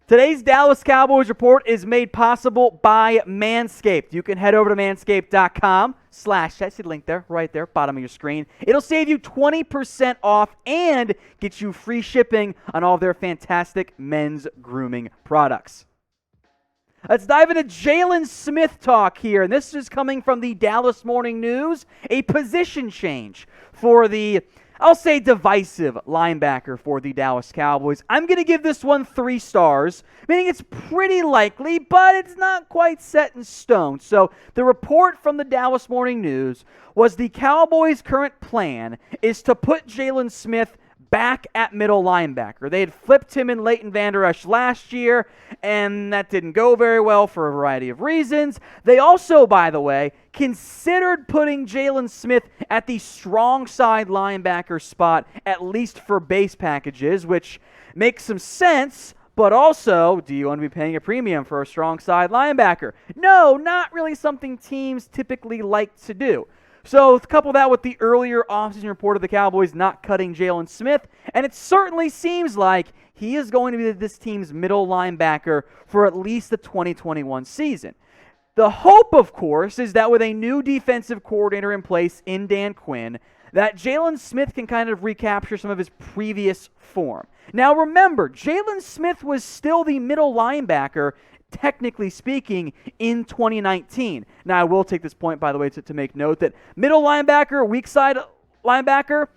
Today's Dallas Cowboys report is made possible by Manscaped. You can head over to manscaped.com/ that's the link there, right there, bottom of your screen. It'll save you 20% off and get you free shipping on all of their fantastic men's grooming products. Let's dive into Jaylon Smith talk here. And this is coming from the Dallas Morning News. A position change for the, I'll say, divisive linebacker for the Dallas Cowboys. I'm going to give this one 3 stars, meaning it's pretty likely, but it's not quite set in stone. So the report from the Dallas Morning News was the Cowboys' current plan is to put Jaylon Smith back at middle linebacker. They had flipped him in Leighton Vander Esch last year, and that didn't go very well for a variety of reasons. They also, by the way, considered putting Jaylon Smith at the strong side linebacker spot, at least for base packages, which makes some sense. But also, do you want to be paying a premium for a strong side linebacker? No, not really something teams typically like to do. So couple that with the earlier offseason report of the Cowboys not cutting Jaylon Smith, and it certainly seems like he is going to be this team's middle linebacker for at least the 2021 season. The hope, of course, is that with a new defensive coordinator in place in Dan Quinn, that Jaylon Smith can kind of recapture some of his previous form. Now remember, Jaylon Smith was still the middle linebacker, technically speaking, in 2019. Now, I will take this point, by the way, to make note that middle linebacker, weak side linebacker,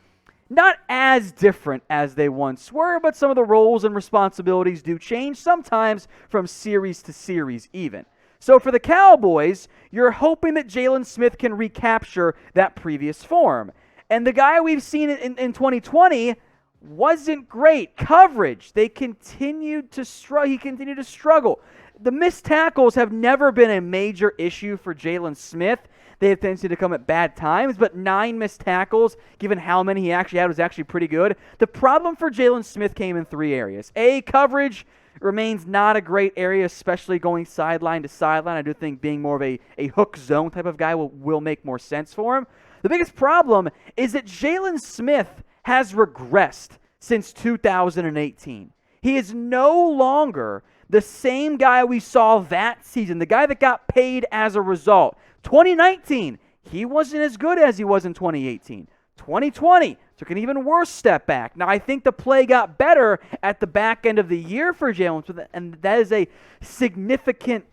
not as different as they once were, but some of the roles and responsibilities do change, sometimes from series to series even. So for the Cowboys, you're hoping that Jaylon Smith can recapture that previous form. And the guy we've seen in 2020 wasn't great. Coverage, he continued to struggle. The missed tackles have never been a major issue for Jaylon Smith. They have tendency to come at bad times, but 9 missed tackles, given how many he actually had, was actually pretty good. The problem for Jaylon Smith came in 3 areas. Coverage remains not a great area, especially going sideline to sideline. I do think being more of a hook zone type of guy will make more sense for him. The biggest problem is that Jaylon Smith has regressed since 2018. He is no longer the same guy we saw that season, the guy that got paid as a result. 2019, he wasn't as good as he was in 2018. 2020 took an even worse step back. Now, I think the play got better at the back end of the year for Jaylon Smith, and that is a significant,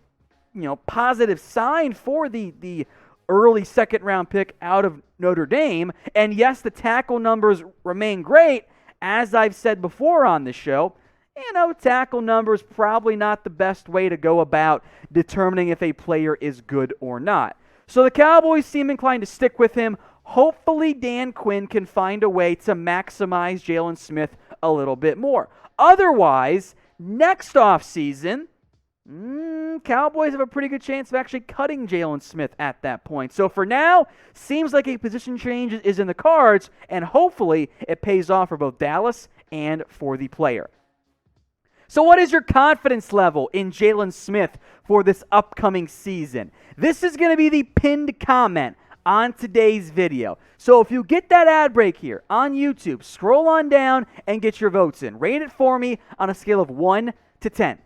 positive sign for the early second-round pick out of Notre Dame. And yes, the tackle numbers remain great. As I've said before on this show, tackle numbers probably not the best way to go about determining if a player is good or not. So the Cowboys seem inclined to stick with him. Hopefully Dan Quinn can find a way to maximize Jaylon Smith a little bit more. Otherwise, next offseason, Cowboys have a pretty good chance of actually cutting Jaylon Smith at that point. So for now, seems like a position change is in the cards, and hopefully it pays off for both Dallas and for the player. So what is your confidence level in Jaylon Smith for this upcoming season? This is going to be the pinned comment on today's video. So if you get that ad break here on YouTube, scroll on down and get your votes in. Rate it for me on a scale of 1 to 10.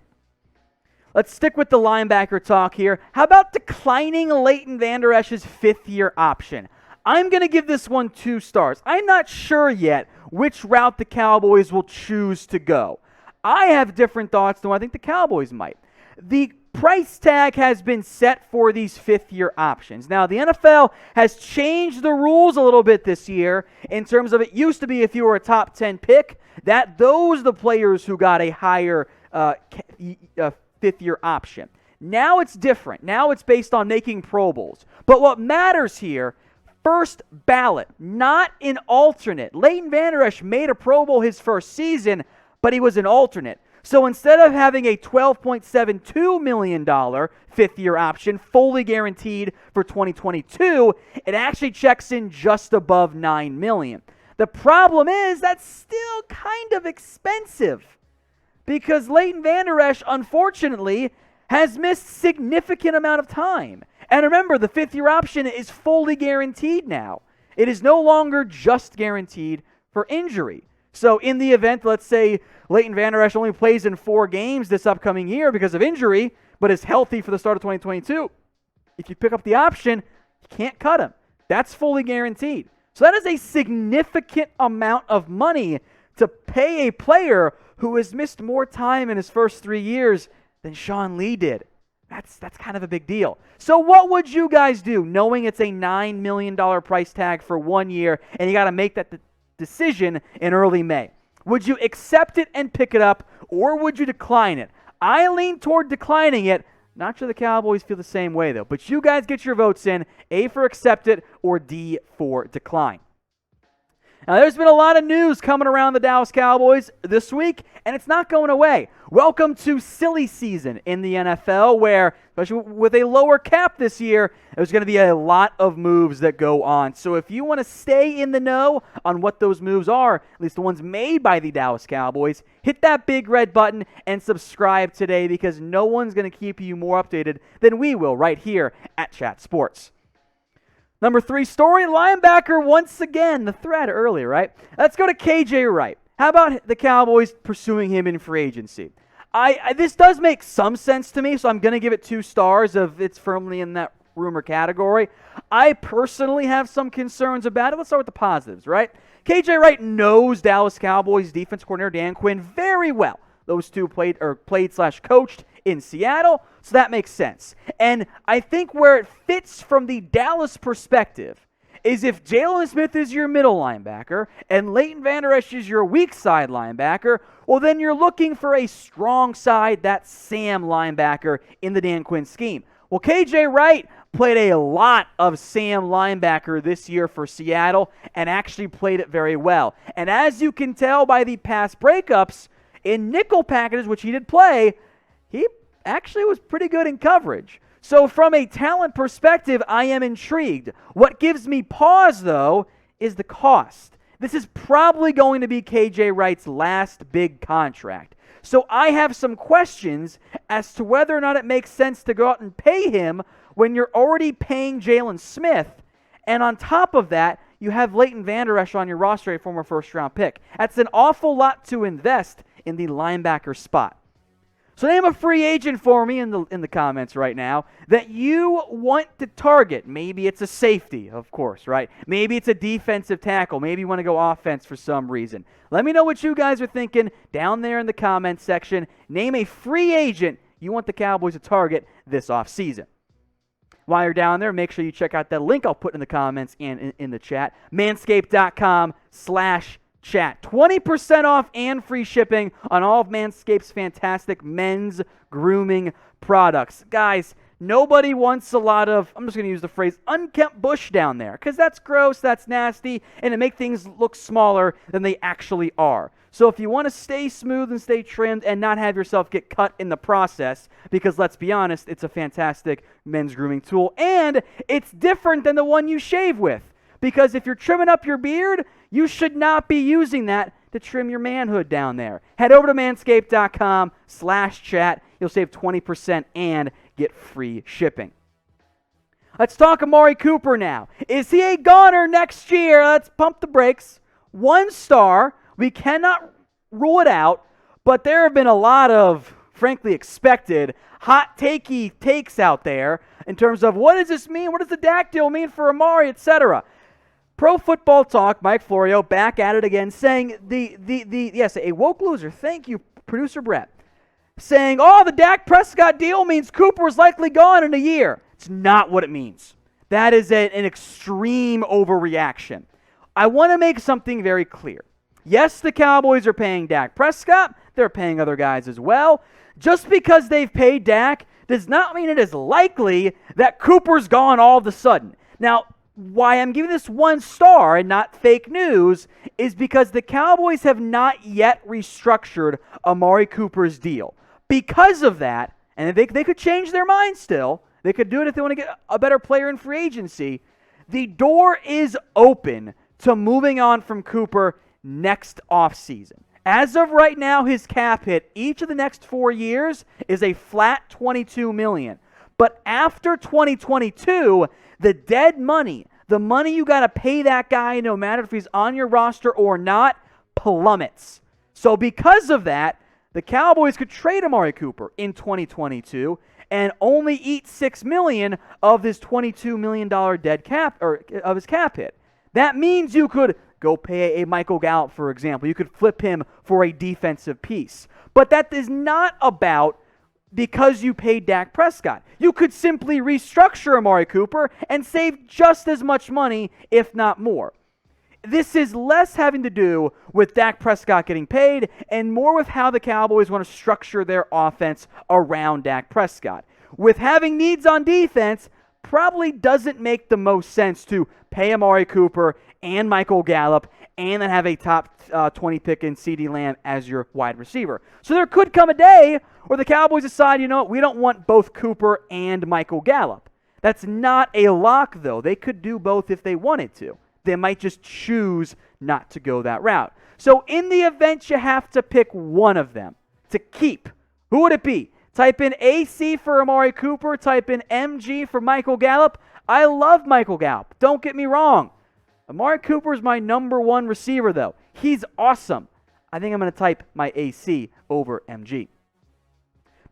Let's stick with the linebacker talk here. How about declining Leighton Vander Esch's 5th-year option? I'm going to give this one 2 stars. I'm not sure yet which route the Cowboys will choose to go. I have different thoughts than what I think the Cowboys might. The price tag has been set for these 5th-year options. Now, the NFL has changed the rules a little bit this year in terms of it used to be if you were a top 10 pick, that those are the players who got a higher 5th-year option. Now it's different. Now it's based on making Pro Bowls. But what matters here, first ballot, not an alternate. Leighton Vander Esch made a Pro Bowl his first season, but he was an alternate. So instead of having a $12.72 million 5th-year option fully guaranteed for 2022, it actually checks in just above $9 million. The problem is that's still kind of expensive because Leighton Vander Esch, unfortunately, has missed significant amount of time. And remember, the 5th-year option is fully guaranteed now. It is no longer just guaranteed for injury. So in the event, let's say Leighton Vander Esch only plays in 4 games this upcoming year because of injury, but is healthy for the start of 2022, if you pick up the option, you can't cut him. That's fully guaranteed. So that is a significant amount of money to pay a player who has missed more time in his first 3 years than Sean Lee did. That's kind of a big deal. So what would you guys do, knowing it's a $9 million price tag for 1 year, and you got to make that decision in early May? Would you accept it and pick it up, or would you decline it? I lean toward declining it. Not sure the Cowboys feel the same way, though. But you guys get your votes in, A for accept it or D for decline. Now, there's been a lot of news coming around the Dallas Cowboys this week, and it's not going away. Welcome to silly season in the NFL, where, especially with a lower cap this year, there's going to be a lot of moves that go on. So if you want to stay in the know on what those moves are, at least the ones made by the Dallas Cowboys, hit that big red button and subscribe today, because no one's going to keep you more updated than we will right here at Chat Sports. Number 3 story, linebacker once again, the thread earlier, right? Let's go to KJ Wright. How about the Cowboys pursuing him in free agency? This does make some sense to me, so I'm going to give it 2 stars if it's firmly in that rumor category. I personally have some concerns about it. Let's start with the positives, right? KJ Wright knows Dallas Cowboys defense coordinator Dan Quinn very well. Those two played/coached in Seattle, so that makes sense. And I think where it fits from the Dallas perspective is if Jaylon Smith is your middle linebacker and Leighton Vander Esch is your weak side linebacker, well, then you're looking for a strong side, that Sam linebacker in the Dan Quinn scheme. Well, KJ Wright played a lot of Sam linebacker this year for Seattle and actually played it very well. And as you can tell by the pass breakups, in nickel packages, which he did play, he actually was pretty good in coverage. So from a talent perspective, I am intrigued. What gives me pause, though, is the cost. This is probably going to be KJ Wright's last big contract. So I have some questions as to whether or not it makes sense to go out and pay him when you're already paying Jaylon Smith. And on top of that, you have Leighton Vander Esch on your roster, a former first-round pick. That's an awful lot to invest in the linebacker spot. So name a free agent for me in the comments right now that you want to target. Maybe it's a safety, of course, right? Maybe it's a defensive tackle. Maybe you want to go offense for some reason. Let me know what you guys are thinking down there in the comments section. Name a free agent you want the Cowboys to target this offseason. While you're down there, make sure you check out that link I'll put in the comments and in the chat. Manscaped.com/chat. 20% off and free shipping on all of Manscaped's fantastic men's grooming products. Guys, nobody wants a lot of, I'm just going to use the phrase, unkempt bush down there, because that's gross, that's nasty, and it makes things look smaller than they actually are. So if you want to stay smooth and stay trimmed and not have yourself get cut in the process, because let's be honest, it's a fantastic men's grooming tool, and it's different than the one you shave with. Because if you're trimming up your beard, you should not be using that to trim your manhood down there. Head over to manscaped.com/chat. You'll save 20% and get free shipping. Let's talk Amari Cooper now. Is he a goner next year? Let's pump the brakes. 1 star. We cannot rule it out, but there have been a lot of, frankly, expected hot takes out there in terms of what does this mean? What does the Dak deal mean for Amari, etc. Pro Football Talk, Mike Florio, back at it again, saying yes, a woke loser. Thank you, producer Brett. Saying, the Dak Prescott deal means Cooper is likely gone in a year. It's not what it means. That is an extreme overreaction. I want to make something very clear. Yes, the Cowboys are paying Dak Prescott. They're paying other guys as well. Just because they've paid Dak does not mean it is likely that Cooper's gone all of a sudden. Now, why I'm giving this 1 star and not fake news is because the Cowboys have not yet restructured Amari Cooper's deal. Because of that, and they could change their mind still, they could do it if they want to get a better player in free agency, the door is open to moving on from Cooper next offseason. As of right now, his cap hit each of the next 4 years is a flat $22 million. But after 2022, the dead money, the money you got to pay that guy no matter if he's on your roster or not, plummets. So because of that, the Cowboys could trade Amari Cooper in 2022 and only eat $6 million of this $22 million dead cap, or of his cap hit. That means you could go pay a Michael Gallup, for example. You could flip him for a defensive piece. But that is not about because you paid Dak Prescott. You could simply restructure Amari Cooper and save just as much money, if not more. This is less having to do with Dak Prescott getting paid and more with how the Cowboys want to structure their offense around Dak Prescott. With having needs on defense, probably doesn't make the most sense to pay Amari Cooper and Michael Gallup and then have a top 20 pick in CeeDee Lamb as your wide receiver. So there could come a day where the Cowboys decide, you know what, we don't want both Cooper and Michael Gallup. That's not a lock, though. They could do both if they wanted to. They might just choose not to go that route. So in the event you have to pick one of them to keep, who would it be? Type in AC for Amari Cooper. Type in MG for Michael Gallup. I love Michael Gallup. Don't get me wrong. Amari Cooper is my number one receiver, though. He's awesome. I think I'm going to type my AC over MG.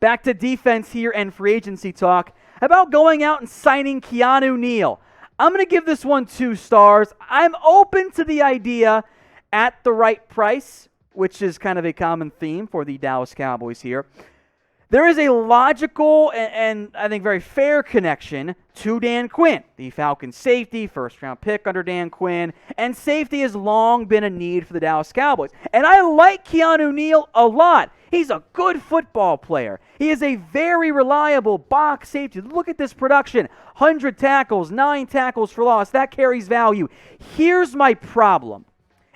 Back to defense here and free agency talk. How about going out and signing Keanu Neal? I'm going to give this one 2 stars. I'm open to the idea at the right price, which is kind of a common theme for the Dallas Cowboys here. There is a logical and I think very fair connection to Dan Quinn, the Falcons safety, first-round pick under Dan Quinn, and safety has long been a need for the Dallas Cowboys. And I like Keanu Neal a lot. He's a good football player. He is a very reliable box safety. Look at this production. 100 tackles, 9 tackles for loss. That carries value. Here's my problem,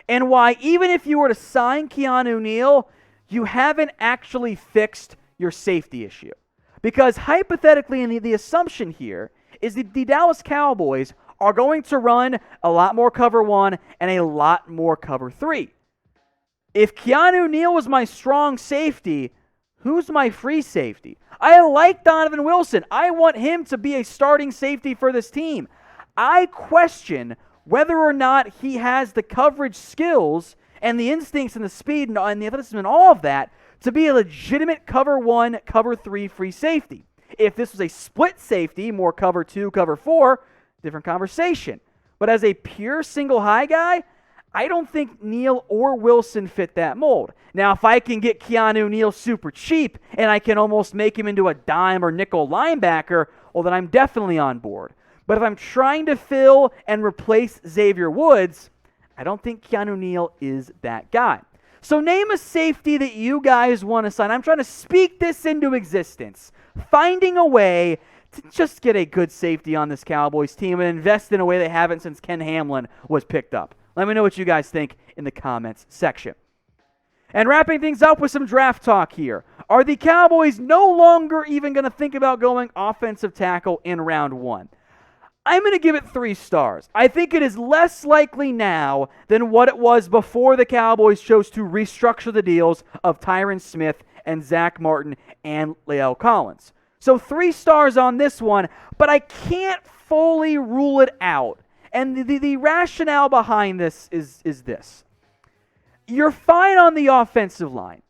and why even if you were to sign Keanu Neal, you haven't actually fixed your safety issue. Because hypothetically, and the assumption here is that the Dallas Cowboys are going to run a lot more cover 1 and a lot more cover 3. If Keanu Neal was my strong safety, who's my free safety? I like Donovan Wilson. I want him to be a starting safety for this team. I question whether or not he has the coverage skills and the instincts and the speed and the athleticism and all of that to be a legitimate cover 1, cover 3 free safety. If this was a split safety, more cover 2, cover 4, different conversation. But as a pure single high guy, I don't think Neal or Wilson fit that mold. Now, if I can get Keanu Neal super cheap and I can almost make him into a dime or nickel linebacker, well, then I'm definitely on board. But if I'm trying to fill and replace Xavier Woods, I don't think Keanu Neal is that guy. So name a safety that you guys want to sign. I'm trying to speak this into existence. Finding a way to just get a good safety on this Cowboys team and invest in a way they haven't since Ken Hamlin was picked up. Let me know what you guys think in the comments section. And wrapping things up with some draft talk here. Are the Cowboys no longer even going to think about going offensive tackle in round 1? I'm going to give it 3 stars. I think it is less likely now than what it was before the Cowboys chose to restructure the deals of Tyron Smith and Zach Martin and La'el Collins. So 3 stars on this one, but I can't fully rule it out. And the rationale behind this is this. You're fine on the offensive line.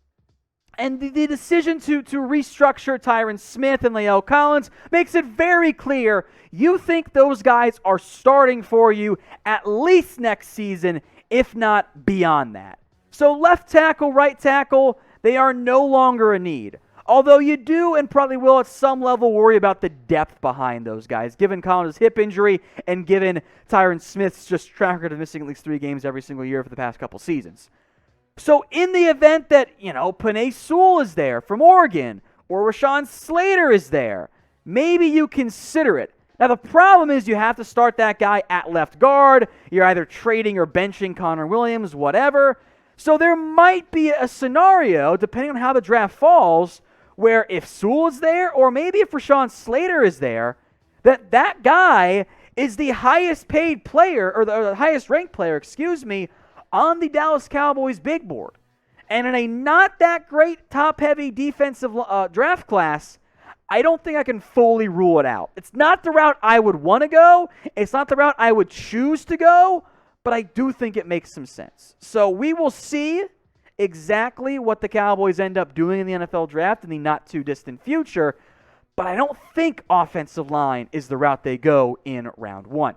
And the decision to restructure Tyron Smith and La'el Collins makes it very clear you think those guys are starting for you at least next season, if not beyond that. So left tackle, right tackle, they are no longer a need. Although you do and probably will at some level worry about the depth behind those guys, given Collins' hip injury and given Tyron Smith's just track record of missing at least 3 games every single year for the past couple seasons. So in the event that, Penei Sewell is there from Oregon or Rashawn Slater is there, maybe you consider it. Now the problem is you have to start that guy at left guard. You're either trading or benching Connor Williams, whatever. So there might be a scenario, depending on how the draft falls, where if Sewell is there, or maybe if Rashawn Slater is there, that guy is the highest paid player, or the highest ranked player, on the Dallas Cowboys big board. And in a not that great top-heavy defensive draft class, I don't think I can fully rule it out. It's not the route I would want to go. It's not the route I would choose to go, but I do think it makes some sense. So we will see exactly what the Cowboys end up doing in the NFL draft in the not-too-distant future, but I don't think offensive line is the route they go in round 1.